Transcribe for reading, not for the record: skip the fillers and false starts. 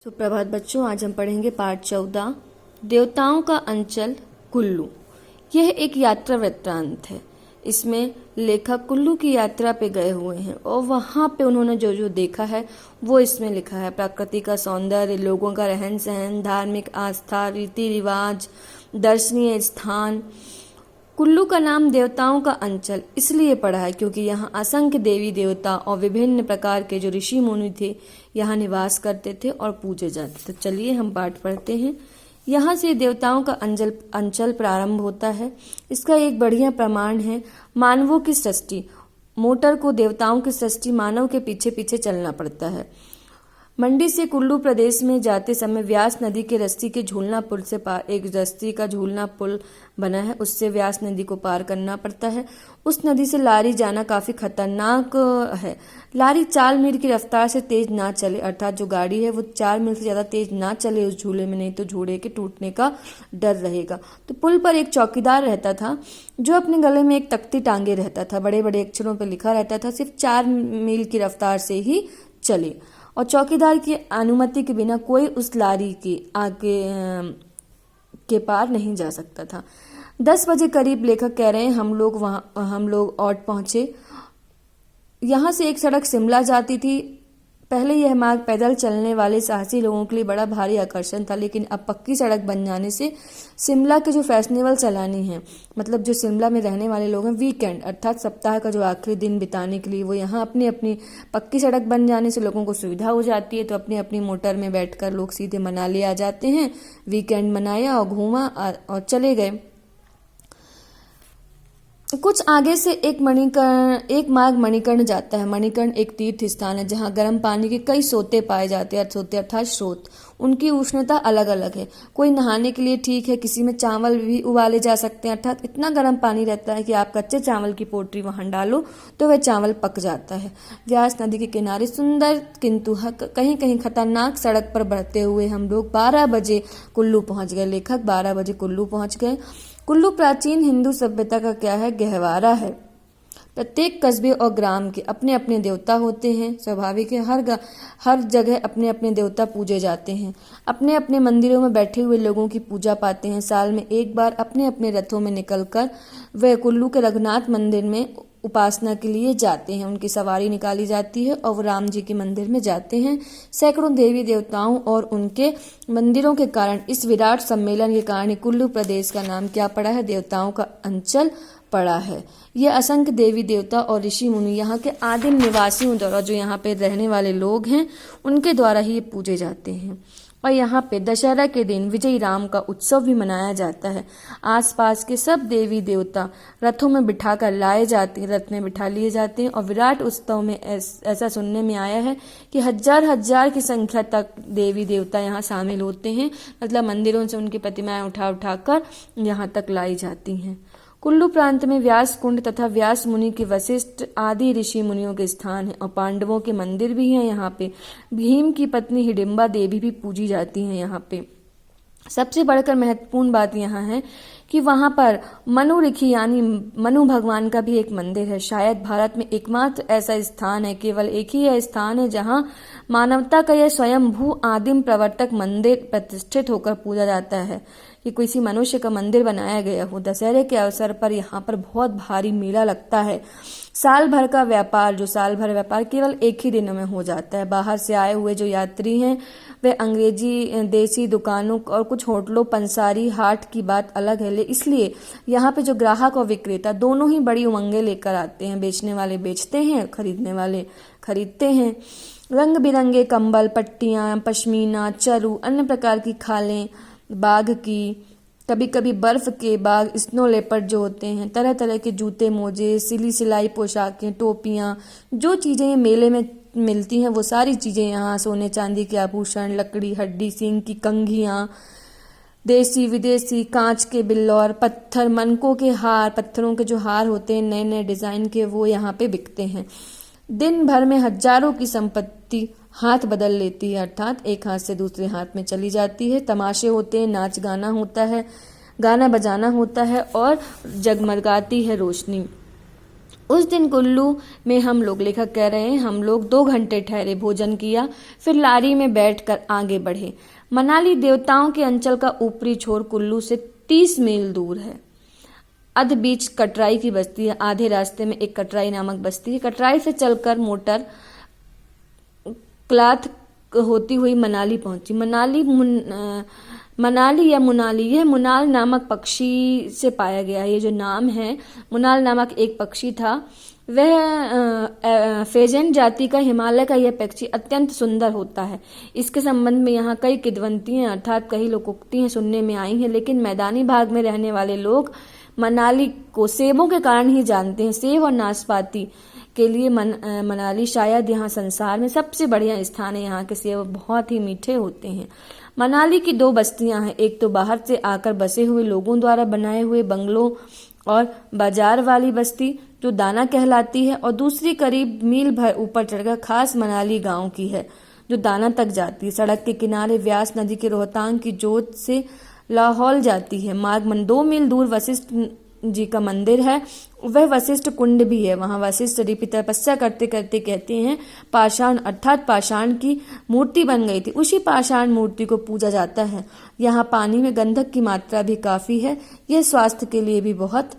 सुप्रभात बच्चों, आज हम पढ़ेंगे पाठ 14 देवताओं का अंचल कुल्लू। यह एक यात्रा वृत्तांत है। इसमें लेखक कुल्लू की यात्रा पे गए हुए हैं और वहां पे उन्होंने जो जो देखा है वो इसमें लिखा है। प्रकृति का सौंदर्य, लोगों का रहन सहन, धार्मिक आस्था, रीति रिवाज, दर्शनीय स्थान। कुल्लू का नाम देवताओं का अंचल इसलिए पड़ा है क्योंकि यहाँ असंख्य देवी देवता और विभिन्न प्रकार के जो ऋषि मुनि थे यहाँ निवास करते थे और पूजे जाते थे। चलिए हम पाठ पढ़ते हैं। यहाँ से देवताओं का अंचल प्रारंभ होता है। इसका एक बढ़िया प्रमाण है मानवों की सृष्टि। मोटर को देवताओं की सृष्टि मानव के पीछे पीछे चलना पड़ता है। मंडी से कुल्लू प्रदेश में जाते समय व्यास नदी के रस्सी के झूलना पुल से पार, एक रस्सी का झूलना पुल बना है, उससे व्यास नदी को पार करना पड़ता है। उस नदी से लारी जाना काफी खतरनाक है। लारी 4 मील की रफ्तार से तेज ना चले, अर्थात जो गाड़ी है वो 4 मील से ज्यादा तेज ना चले उस झूले में, नहीं तो झूले के टूटने का डर रहेगा। तो पुल पर एक चौकीदार रहता था जो अपने गले में एक तख्ती टांगे रहता था। बड़े बड़े अक्षरों पर लिखा रहता था सिर्फ 4 मील की रफ्तार से ही चले, और चौकीदार की अनुमति के बिना कोई उस लारी के आगे के पार नहीं जा सकता था। 10 बजे करीब लेखक कह रहे हैं हम लोग औट पहुंचे। यहाँ से एक सड़क शिमला जाती थी। पहले यह मार्ग पैदल चलने वाले साहसी लोगों के लिए बड़ा भारी आकर्षण था, लेकिन अब पक्की सड़क बन जाने से शिमला के जो फैशनेबल सैलानी हैं, मतलब जो शिमला में रहने वाले लोग हैं, वीकेंड अर्थात सप्ताह का जो आखिरी दिन बिताने के लिए वो यहाँ अपनी अपनी पक्की सड़क बन जाने से लोगों को सुविधा हो जाती है। तो अपनी अपनी मोटर में बैठकर लोग सीधे मनाली आ जाते हैं। वीकेंड मनाया और घूमा और चले गए। कुछ आगे से एक मार्ग मणिकर्ण जाता है। मणिकर्ण एक तीर्थ स्थान है जहाँ गर्म पानी के कई सोते पाए जाते हैं। सोते अर्थात स्रोत। उनकी उष्णता अलग अलग है। कोई नहाने के लिए ठीक है, किसी में चावल भी उबाले जा सकते हैं, अर्थात इतना गर्म पानी रहता है कि आप कच्चे चावल की पोटली वहां डालो तो वह चावल पक जाता है। व्यास नदी के किनारे सुंदर किंतु कहीं कहीं खतरनाक सड़क पर बढ़ते हुए हम लोग 12 बजे कुल्लू पहुंच गए। लेखक 12 बजे कुल्लू पहुंच गए। कुल्लू प्राचीन हिंदू सभ्यता का क्या है, गहवारा है। प्रत्येक कस्बे और ग्राम के अपने अपने देवता होते हैं। स्वाभाविक है, हर जगह अपने अपने देवता पूजे जाते हैं। अपने अपने मंदिरों में बैठे हुए लोगों की पूजा पाते हैं। साल में एक बार अपने अपने रथों में निकलकर वे कुल्लू के रघुनाथ मंदिर में उपासना के लिए जाते हैं। उनकी सवारी निकाली जाती है और वो राम जी के मंदिर में जाते हैं। सैकड़ों देवी देवताओं और उनके मंदिरों के कारण, इस विराट सम्मेलन के कारण कुल्लू प्रदेश का नाम क्या पड़ा है, देवताओं का अंचल पड़ा है। यह असंख्य देवी देवता और ऋषि मुनि यहाँ के आदिम निवासियों द्वारा, जो यहाँ पे रहने वाले लोग हैं, उनके द्वारा ही पूजे जाते हैं। और यहाँ पे दशहरा के दिन विजयी राम का उत्सव भी मनाया जाता है। आसपास के सब देवी देवता रथों में बिठाकर लाए जाते हैं, रथ में बिठा लिए जाते हैं। और विराट उत्सव में ऐसा सुनने में आया है कि हजार की संख्या तक देवी देवता यहाँ शामिल होते हैं। मतलब मंदिरों से उनकी प्रतिमाएं उठा उठाकर यहाँ तक लाई जाती हैं। कुल्लू प्रांत में व्यास कुंड तथा व्यास मुनि के वशिष्ठ आदि ऋषि मुनियों के स्थान है और पांडवों के मंदिर भी हैं यहाँ पे। भीम की पत्नी हिडिंबा देवी भी पूजी जाती हैं यहाँ पे। सबसे बढ़कर महत्वपूर्ण बात यहाँ है कि वहां पर मनु ऋषि यानी मनु भगवान का भी एक मंदिर है। शायद भारत में एकमात्र ऐसा स्थान है, केवल एक ही यह स्थान है जहां मानवता का यह स्वयंभू आदिम प्रवर्तक मंदिर प्रतिष्ठित होकर पूजा जाता है, कि किसी मनुष्य का मंदिर बनाया गया हो। दशहरे के अवसर पर यहाँ पर बहुत भारी मेला लगता है। साल भर व्यापार केवल एक ही दिन में हो जाता है। बाहर से आए हुए जो यात्री हैं वे अंग्रेजी देसी दुकानों और कुछ होटलों, पंसारी हाट की बात अलग है। इसलिए यहाँ पे जो ग्राहक और विक्रेता दोनों ही बड़ी उमंगे लेकर आते हैं। बेचने वाले बेचते हैं, खरीदने वाले खरीदते हैं। रंग बिरंगे कंबल, पट्टियां, पश्मीना, चरु, अन्य प्रकार की खालें, बाघ की, कभी कभी बर्फ के बाघ, स्नो लेपर्ड जो होते हैं, तरह तरह के जूते, मोजे, सिलाई पोशाकें, टोपियां, जो चीजें ये मेले में मिलती हैं वो सारी चीजें यहाँ। सोने चांदी के आभूषण, लकड़ी, हड्डी, सींग की कंघियां, देसी विदेशी, कांच के बिल्लौर, पत्थर, मनकों के हार, पत्थरों के जो हार होते हैं नए नए डिजाइन के, वो यहाँ पे बिकते हैं। दिन भर में हजारों की संपत्ति हाथ बदल लेती है, अर्थात एक हाथ से दूसरे हाथ में चली जाती है। तमाशे होते हैं, नाच गाना होता है, गाना बजाना होता है और जगमगाती है रोशनी। उस दिन कुल्लू में हम लोग, लेखक कह रहे हैं, हम लोग 2 घंटे ठहरे, भोजन किया, फिर लारी में बैठकर आगे बढ़े। मनाली देवताओं के अंचल का ऊपरी छोर कुल्लू से 30 मील दूर है। अध बीच कटराई की बस्ती है। आधे रास्ते में एक कटराई नामक बस्ती है। कटराई से चलकर मोटर क्लाथ होती हुई मनाली पहुंची। मनाली या मुनाली, यह मुनाल नामक पक्षी से पाया गया है। ये जो नाम है, मुनाल नामक एक पक्षी था, वह फेजेंट जाति का हिमालय का यह पक्षी अत्यंत सुंदर होता है। इसके संबंध में यहाँ कई किंवदंतियां अर्थात कई लोकोक्तियां सुनने में आई हैं, लेकिन मैदानी भाग में रहने वाले लोग मनाली को सेबों के कारण ही जानते हैं। सेब और नाशपाती के लिए मनाली शायद यहाँ संसार में सबसे बढ़िया स्थान है। यहाँ के सेब बहुत ही मीठे होते हैं। मनाली की 2 बस्तियां हैं, एक तो बाहर से आकर बसे हुए लोगों द्वारा बनाए हुए बंगलों और बाजार वाली बस्ती जो दाना कहलाती है, और दूसरी करीब मील भर ऊपर चढ़कर खास मनाली गांव की है जो दाना तक जाती है। सड़क के किनारे व्यास नदी के रोहतांग की जोत से लाहौल जाती है। मार्ग में 2 मील दूर वशिष्ठ जी का मंदिर है, वह वशिष्ठ कुंड भी है। वहां वशिष्ठ ऋषि तपस्या करते करते कहते हैं पाषाण अर्थात पाषाण की मूर्ति बन गई थी। उसी पाषाण मूर्ति को पूजा जाता है। यहाँ पानी में गंधक की मात्रा भी काफी है। यह स्वास्थ्य के लिए भी बहुत